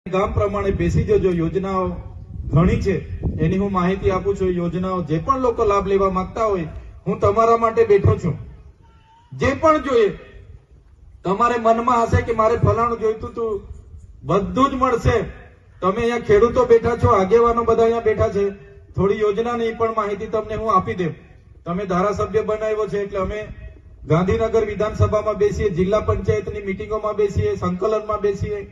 ગામ પ્રમાણે બેસી જજો। યોજનાઓ ઘણી છે, એની હું માહિતી આપું છું। યોજનાઓ જે પણ લોકો લાભ લેવા માંગતા હોય, હું તમારા માટે બેઠો છું। જે પણ જોઈએ, તમારે મનમાં હશે કે મારે ફલાણું જોઈતું તું, બધું જ મળશે। તમે અહીંયા ખેડૂતો બેઠા છો, આગેવાનો બધા અહીંયા બેઠા છે। થોડી યોજનાની પણ માહિતી તમને હું આપી દઉં। તમે ધારાસભ્ય બનાવ્યો છે એટલે અમે ગાંધીનગર વિધાનસભામાં બેસીએ, જિલ્લા પંચાયતની મિટિંગોમાં બેસીએ, સંકલનમાં બેસીએ,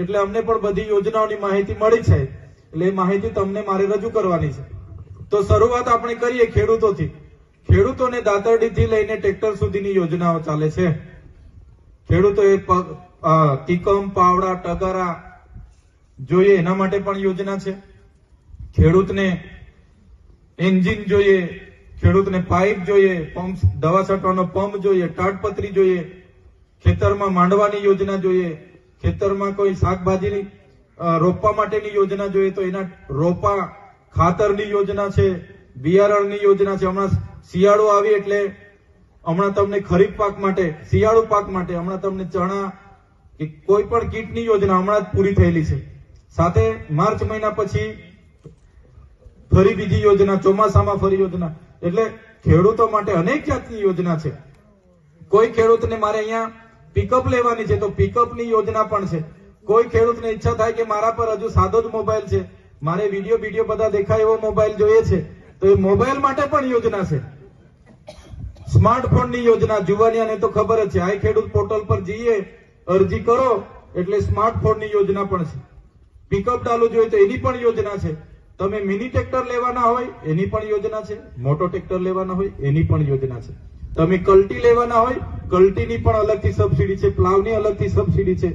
એટલે અમને પણ બધી યોજનાઓની માહિતી મળી છે। એટલે એ માહિતી તમને મારે રજૂ કરવાની છે। તો શરૂઆત આપણે કરીએ ખેડૂતોથી। ખેડૂતોને દાતરડીથી લઈને ટ્રેક્ટર સુધીની યોજનાઓ ચાલે છે। ખેડૂતોએ ટીકમ, પાવડા, ટગારા જોઈએ એના માટે પણ યોજના છે। ખેડૂતને એન્જિન જોઈએ, ખેડૂતને પાઇપ જોઈએ, પંપ, દવા છાંટવાનો પંપ જોઈએ, તાડપત્રી જોઈએ, ખેતરમાં માંડવાની યોજના જોઈએ, ખેતરમાં કોઈ શાકભાજી રોપવા માટેની યોજના જોઈએ તો એના રોપા, ખાતરની યોજના છે, બિયારણની યોજના છે। હમણાં શિયાળો આવી એટલે હમણાં તમને ખરીફ પાક માટે, શિયાળુ પાક માટે હમણાં તમને ચણા કે કોઈ પણ કીટની યોજના હમણાં જ પૂરી થયેલી છે। સાથે માર્ચ મહિના પછી ફરી બીજી યોજના, ચોમાસામાં ફરી યોજના। એટલે ખેડૂતો માટે અનેક જાતની યોજના છે। કોઈ ખેડૂતને મારે અહીંયા પિકઅપ લેવાની છે તો પિકઅપની યોજના પણ છે। કોઈ ખેડૂતને ઈચ્છા થાય કે મારા પર હજુ સાદો જ મોબાઈલ છે, મારે વિડીયો બધા દેખાય એવો મોબાઈલ જોઈએ છે, તો એ મોબાઈલ માટે પણ યોજના છે। સ્માર્ટફોનની યોજના, જુવાનિયાને તો ખબર જ છે, આ ખેડૂત પોર્ટલ પર જઈએ, અરજી કરો એટલે સ્માર્ટફોનની યોજના પણ છે। પિકઅપ ડાલુ જોઈએ તો એની પણ યોજના છે। તમે મિની ટ્રેક્ટર લેવાના હોય એની પણ યોજના છે, મોટો ટ્રેક્ટર લેવાના હોય એની પણ યોજના છે। તમે કલ્ટી લેવાના હોય, કલ્ટીની પણ અલગથી સબસિડી છે, પ્લાવની અલગથી સબસિડી છે,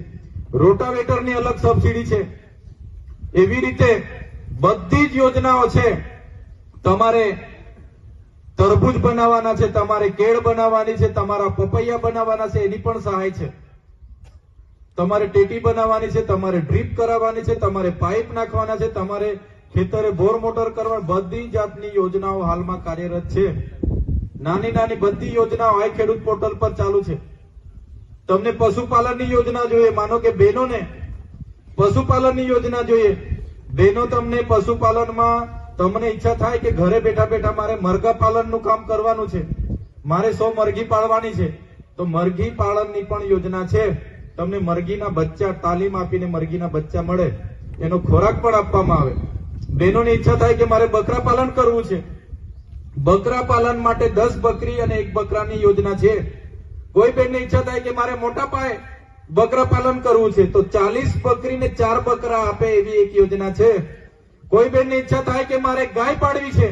રોટાવેટરની અલગ સબસિડી છે। એવી રીતે બધી જ યોજનાઓ છે। તમારે તરબૂચ બનાવવાના છે, તમારે કેળ બનાવવાની છે, તમારા પપૈયા બનાવવાના છે, એની પણ સહાય છે। તમારે ટેટી બનાવવાની છે, તમારે ડ્રીપ કરાવવાની છે, તમારે પાઇપ નાખવાના છે, તમારે ખેતરે બોર મોટર કરવા, બધી જાતની યોજનાઓ હાલમાં કાર્યરત છે। નાની નાની બધી યોજનાઓ આ ખેડૂત પોર્ટલ પર ચાલુ છે। તમને પશુપાલનની યોજના જોઈએ, માનો કે બહેનોને પશુપાલનની યોજના જોઈએ, બહેનો તમને પશુપાલનમાં તમને ઈચ્છા થાય કે ઘરે બેઠા બેઠા મારે મરઘા પાલનનું કામ કરવાનું છે, મારે 100 મરઘી પાળવાની છે, તો મરઘી પાલનની પણ યોજના છે। તમને મરઘીના બચ્ચા તાલીમ આપીને મરઘીના બચ્ચા મળે, એનો ખોરાક પણ આપવામાં આવે। બહેનોની ઈચ્છા થાય કે મારે બકરા પાલન કરવું છે, બકરા પાલન માટે 10 બકરી અને 1 બકરાની યોજના છે। કોઈ બેનની ઈચ્છા થાય કે મારે મોટા પાયે બકરા પાલન કરવું છે તો 40 બકરી ને 4 બકરા આપે એવી એક યોજના છે। કોઈ બેનની ઈચ્છા થાય કે મારે ગાય પાડવી છે,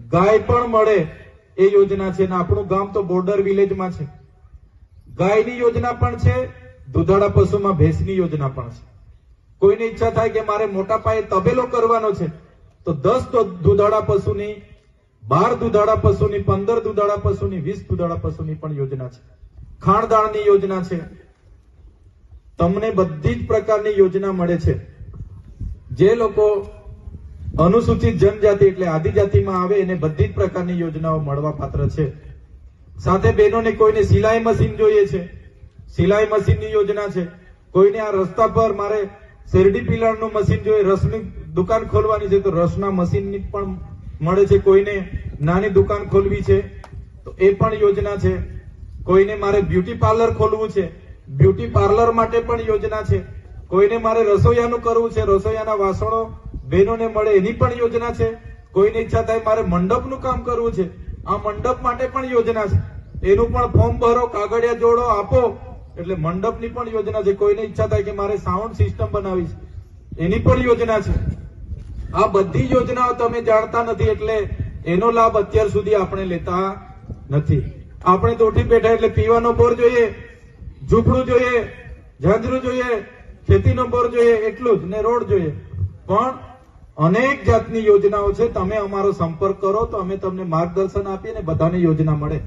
ગાય પણ મળે એ યોજના છે। ને આપણું ગામ તો બોર્ડર વિલેજમાં છે, ગાયની યોજના પણ છે, દુધાળા પશુમાં ભેંસની યોજના પણ છે। કોઈની ઈચ્છા થાય કે મારે મોટા પાયે તબેલો કરવાનો છે તો 10 દુધાળા પશુની, 12 દુધાળા પશુની, 15 દુધાળા પશુની, 20 દુધાળા પશુની પણ યોજના છે। ખાણદાળની યોજના છે। તમને બધી જ પ્રકારની યોજના મળે છે। જે લોકો અનુસૂચિત જનજાતિ એટલે આદિજાતિમાં આવે એને બધી જ પ્રકારની યોજનાઓ મળવા પાત્ર છે। સાથે બહેનોને કોઈને સિલાઈ મશીન જોઈએ છે, સિલાઈ મશીનની યોજના છે। કોઈને આ રસ્તા પર મારે શેરડી પિલાણનું મશીન જોઈએ, રસની દુકાન ખોલવાની છે તો રસના મશીનની પણ મળે છે। કોઈને નાની દુકાન ખોલવી છે તો એ પણ યોજના છે। કોઈને મારે બ્યુટી પાર્લર ખોલવું છે, બ્યુટી પાર્લર માટે પણ યોજના છે। કોઈને મારે રસોઈયાનું કરવું છે, રસોઈયાના વાસણો બહેનોને મળે એની પણ યોજના છે। કોઈને ઈચ્છા થાય મારે મંડપનું કામ કરવું છે, આ મંડપ માટે પણ યોજના છે। એનું પણ ફોર્મ ભરો, કાગળિયા જોડો, આપો એટલે મંડપની પણ યોજના છે। કોઈને ઈચ્છા થાય કે મારે સાઉન્ડ સિસ્ટમ બનાવી છે એની પણ યોજના છે। આ બધી યોજનાઓ તમે જાણતા નથી એટલે એનો લાભ અત્યાર સુધી આપણે લેતા નથી। આપણે તો ઉઠી બેઠા એટલે પીવાનો બોર જોઈએ, ઝૂંપડું જોઈએ, ઝાંઝરું જોઈએ, ખેતીનો બોર જોઈએ એટલું જ, ને રોડ જોઈએ, પણ અનેક જાતની યોજનાઓ છે। તમે અમારો સંપર્ક કરો તો અમે તમને માર્ગદર્શન આપીએ ને બધાને યોજના મળે।